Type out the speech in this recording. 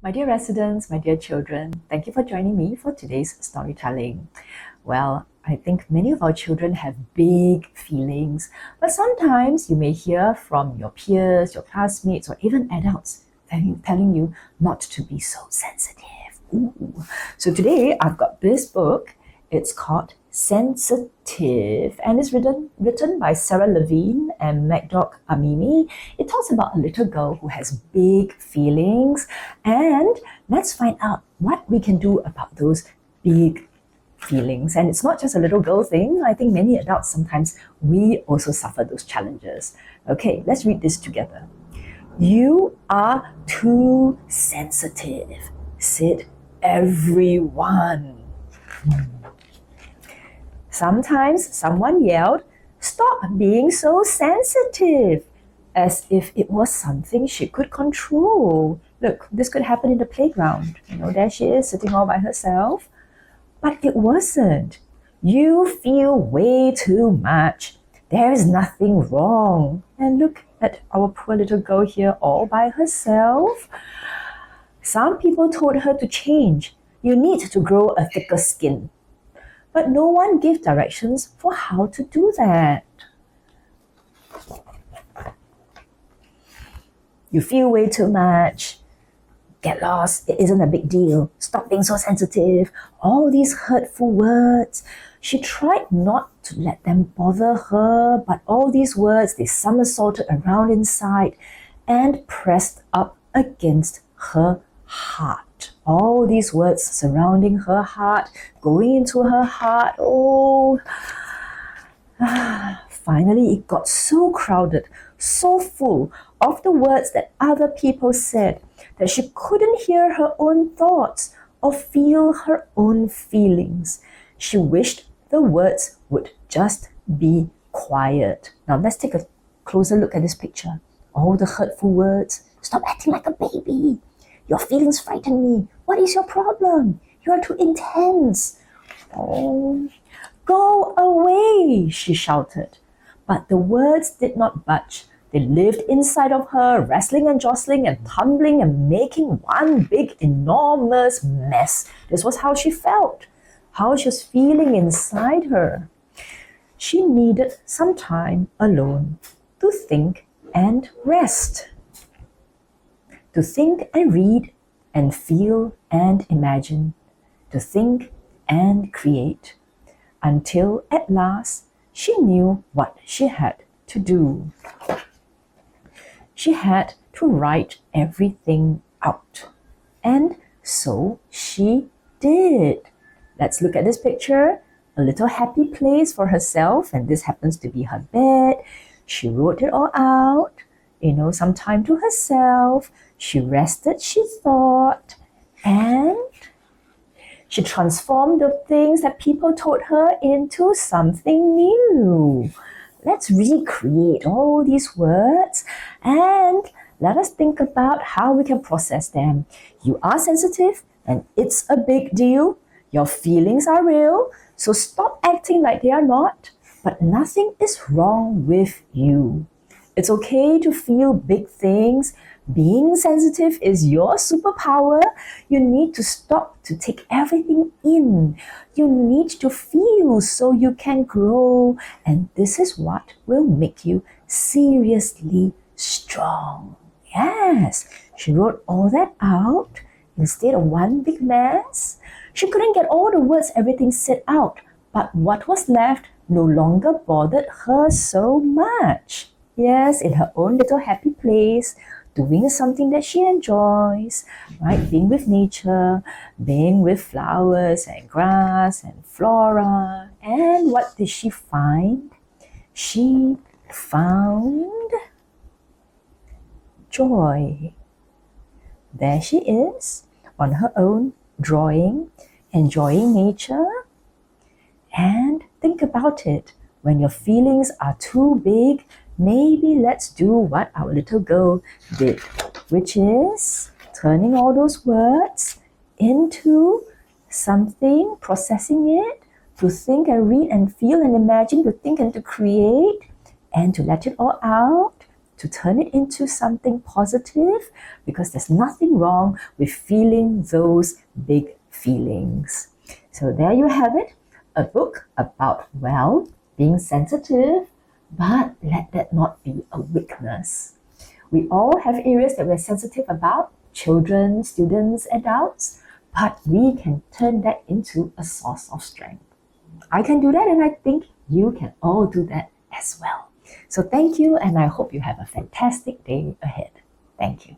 My dear residents, my dear children, thank you for joining me for today's storytelling. Well, I think many of our children have big feelings, but sometimes you may hear from your peers, your classmates, or even adults telling you not to be so sensitive. Ooh. So today I've got this book. It's called Sensitive, and it's written by Sara Levine and Mehrdokht Amini. It talks about a little girl who has big feelings, and let's find out what we can do about those big feelings. And it's not just a little girl thing. I think many adults sometimes we also suffer those challenges. Okay, let's read this together. You are too sensitive, said everyone. Sometimes someone yelled, "Stop being so sensitive," as if it was something she could control. Look, this could happen in the playground. There she is sitting all by herself. But it wasn't. You feel way too much. There is nothing wrong. And look at our poor little girl here all by herself. Some people told her to change. You need to grow a thicker skin. But no one gave directions for how to do that. You feel way too much. Get lost, it isn't a big deal. Stop being so sensitive. All these hurtful words. She tried not to let them bother her, but all these words, they somersaulted around inside and pressed up against her heart. All these words surrounding her heart, going into her heart. Oh, finally it got so crowded, so full of the words that other people said that she couldn't hear her own thoughts or feel her own feelings. She wished the words would just be quiet. Now let's take a closer look at this picture. All the hurtful words. Stop acting like a baby. Your feelings frighten me. What is your problem? You are too intense. Oh, go away, she shouted. But the words did not budge. They lived inside of her, wrestling and jostling and tumbling and making one big, enormous mess. This was how she felt, how she was feeling inside her. She needed some time alone to think and rest. To think and read and feel and imagine. To think and create. Until at last she knew what she had to do. She had to write everything out. And so she did. Let's look at this picture. A little happy place for herself, and this happens to be her bed. She wrote it all out. Some time to herself. She rested, she thought, and she transformed the things that people told her into something new. Let's recreate all these words and let us think about how we can process them. You are sensitive and it's a big deal. Your feelings are real, so stop acting like they are not. But nothing is wrong with you. It's okay to feel big things. Being sensitive is your superpower. You need to stop to take everything in. You need to feel so you can grow. And this is what will make you seriously strong. Yes, she wrote all that out instead of one big mess. She couldn't get all the words, everything said out. But what was left no longer bothered her so much. Yes, in her own little happy place, doing something that she enjoys, right? Being with nature, being with flowers and grass and flora. And what did she find? She found joy. There she is on her own, drawing, enjoying nature. And think about it. When your feelings are too big, maybe let's do what our little girl did, which is turning all those words into something, processing it, to think and read and feel and imagine, to think and to create, and to let it all out to turn it into something positive, because there's nothing wrong with feeling those big feelings. So there you have it, a book about, well, being sensitive, but let that not be a weakness. We all have areas that we're sensitive about, children, students, adults, but we can turn that into a source of strength. I can do that, and I think you can all do that as well. So thank you, and I hope you have a fantastic day ahead. Thank you.